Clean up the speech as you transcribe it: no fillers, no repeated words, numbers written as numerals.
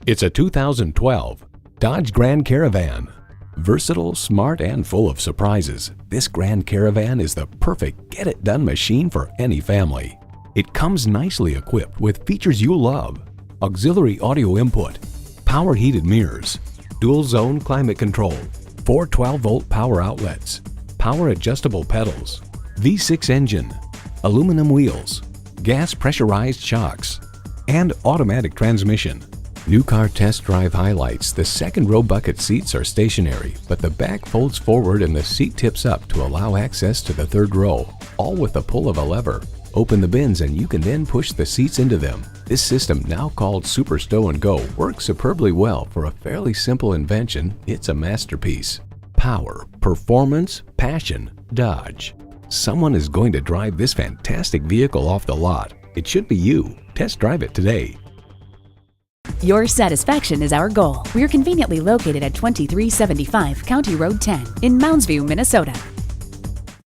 It's a 2012 Dodge Grand Caravan. Versatile, smart, and full of surprises, this Grand Caravan is the perfect get-it-done machine for any family. It comes nicely equipped with features you love: auxiliary audio input, power heated mirrors, dual zone climate control, 4 12-volt power outlets, power adjustable pedals, V6 engine, aluminum wheels, gas pressurized shocks, and automatic transmission. New car test drive highlights: the second row bucket seats are stationary, but the back folds forward and the seat tips up to allow access to the third row, all with the pull of a lever. Open the bins and you can then push the seats into them. This system, now called Super Stow and Go, works superbly well. For a fairly simple invention, it's a masterpiece. Power, performance, passion, Dodge. Someone is going to drive this fantastic vehicle off the lot. It should be you. Test drive it today. Your satisfaction is our goal. We're conveniently located at 2375 County Road 10 in Mounds View, Minnesota.